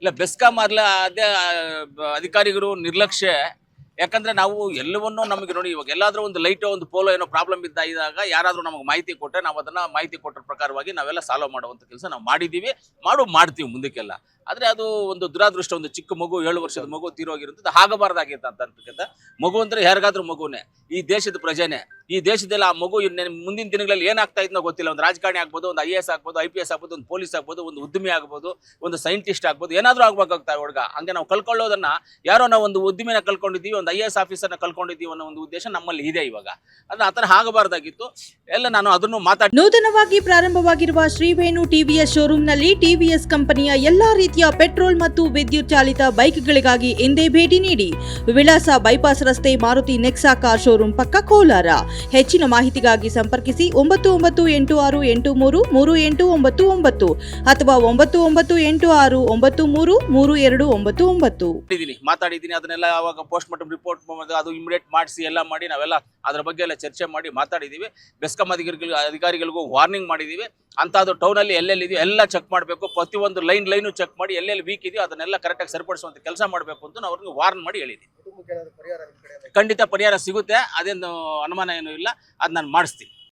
ಇಲ್ಲ ಬೆಸ್ಕಾಂ ಅದೇ ಅಧಿಕಾರಿಗಳು ನಿರ್ಲಕ್ಷ್ಯ. ಯಾಕಂದ್ರೆ ನಾವು ಎಲ್ಲವನ್ನೂ ನಮಗೆ ನೋಡಿ, ಇವಾಗ ಎಲ್ಲಾದ್ರೂ ಒಂದು ಲೈಟ್ ಒಂದು ಪೋಲೋ ಏನೋ ಪ್ರಾಬ್ಲಮ್ ಇದ್ದಾಗ ಯಾರಾದ್ರೂ ನಮಗೆ ಮಾಹಿತಿ ಕೊಟ್ಟರೆ ನಾವು ಅದನ್ನ ಮಾಹಿತಿ ಕೊಟ್ಟ ಪ್ರಕಾರವಾಗಿ ನಾವೆಲ್ಲ ಸಾಲ್ವ್ ಮಾಡುವಂತ ಕೆಲಸ ನಾವು ಮಾಡಿದ್ದೀವಿ, ಮಾಡ್ತೀವಿ ಮುಂದಕ್ಕೆಲ್ಲ. ಆದ್ರೆ ಅದು ಒಂದು ದುರಾದೃಷ್ಟ, ಒಂದು ಚಿಕ್ಕ ಮಗು 7 ವರ್ಷದ ಮಗು ತೀರೋಗಿರುತ್ತದೆ. ಆಗಬಾರ್ದಾಗಿತ್ತು ಅಂತಕ್ಕಂಥ ಮಗು ಅಂದ್ರೆ ಯಾರಿಗಾದ್ರೂ ಮಗುನೇ, ಈ ದೇಶದ ಪ್ರಜೆನೆ. ಈ ದೇಶದಲ್ಲಿ ಆ ಮಗು ಮುಂದಿನ ದಿನಗಳಲ್ಲಿ ಏನಾಗ್ತಾ ಇದ್ನೋ ಗೊತ್ತಿಲ್ಲ. ಒಂದು ರಾಜಕಾರಣಿ ಆಗ್ಬೋದು, ಒಂದು IAS ಆಗ್ಬೋದು, IPS ಆಗ್ಬೋದು, ಒಂದು ಪೊಲೀಸ್ ಆಗ್ಬೋದು, ಒಂದು ಉದ್ಯಮಿ ಆಗ್ಬೋದು, ಒಂದು ಸೈಂಟಿಸ್ಟ್ ಆಗ್ಬೋದು, ಏನಾದ್ರೂ ಆಗ್ಬೇಕಾಗ್ತಾ ಹುಡುಗ. ಹಂಗೆ ನಾವು ಕಳ್ಕೊಳ್ಳೋದನ್ನ ಯಾರೋ ನಾವು ಒಂದು ಉದ್ಯಮಿನ ಕಳ್ಕೊಂಡಿದ್ದೀವಿ, ಒಂದು IAS ಆಫೀಸರ್ನ ಕಳ್ಕೊಂಡಿದ್ದೀವಿ ಅನ್ನೋ ಒಂದು ಉದ್ದೇಶ ನಮ್ಮಲ್ಲಿ ಇದೆ ಇವಾಗ. ಅದು ಆ ಥರ ಆಗಬಾರ್ದಾಗಿತ್ತು ಎಲ್ಲ. ನಾನು ಅದನ್ನು ಮಾತಾಡಿ ನೂತನವಾಗಿ ಪ್ರಾರಂಭವಾಗಿರುವ ಶ್ರೀವೇಣು ಟಿವಿಎಸ್ ಶೋರೂಮ್ನಲ್ಲಿ ಟಿವಿಎಸ್ ಕಂಪನಿಯ ಎಲ್ಲಾ ರೀತಿಯ ಪೆಟ್ರೋಲ್ ಮತ್ತು ವಿದ್ಯುತ್ ಚಾಲಿತ ಬೈಕ್ಗಳಿಗಾಗಿ ಎಂದೇ ಭೇಟಿ ನೀಡಿ. ವಿಳಾಸ ಬೈಪಾಸ್ ರಸ್ತೆ, ಮಾರುತಿ ನೆಕ್ಸಾ ಕಾರ್ ಶೋರೂಮ್ ಪಕ್ಕ, ಕೋಲಾರ. ಹೆಚ್ಚಿನ ಮಾಹಿತಿಗಾಗಿ ಸಂಪರ್ಕಿಸಿ 9986833899 ಅಥವಾ 9986933299. ಮಾತಾಡಿದ್ದೀನಿ. ಅದನ್ನೆಲ್ಲ ಅವಾಗ ಪೋಸ್ಟ್ ಮಾರ್ಟಮ್ ರಿಪೋರ್ಟ್ ಅದು ಇಮಿಡಿಯೇಟ್ ಮಾಡಿಸಿ ಎಲ್ಲ ಮಾಡಿ ನಾವೆಲ್ಲ ಅದರ ಬಗ್ಗೆ ಎಲ್ಲ ಚರ್ಚೆ ಮಾಡಿ ಮಾತಾಡಿದ್ದೀವಿ. ಬೆಸ್ಕಾಂ ಅಧಿಕಾರಿಗಳಿಗೂ ವಾರ್ನಿಂಗ್ ಮಾಡಿದ್ದೀವಿ. ಅಂಥದ್ದು ಟೌನಲ್ಲಿ ಎಲ್ಲೆಲ್ಲಿದೆಯೋ ಎಲ್ಲ ಚೆಕ್ ಮಾಡಬೇಕು. ಪ್ರತಿಯೊಂದು ಲೈನು ಚೆಕ್ ಮಾಡಿ ಎಲ್ಲೆಲ್ಲಿ ವೀಕ್ ಇದೆಯೋ ಅದನ್ನೆಲ್ಲ ಕರೆಕ್ಟಾಗಿ ಸರಿಪಡಿಸುವಂಥ ಕೆಲಸ ಮಾಡಬೇಕು ಅಂತ ನಾವು ಅವ್ರಿಗೆ ವಾರ್ನ್ ಮಾಡಿ ಹೇಳಿದ್ದೀವಿ. ಖಂಡಿತ ಪರಿಹಾರ ಸಿಗುತ್ತೆ, ಅದೇನು ಅನುಮಾನ ಏನೂ ಇಲ್ಲ. ಅದು ನಾನು ಮಾಡಿಸ್ತೀನಿ.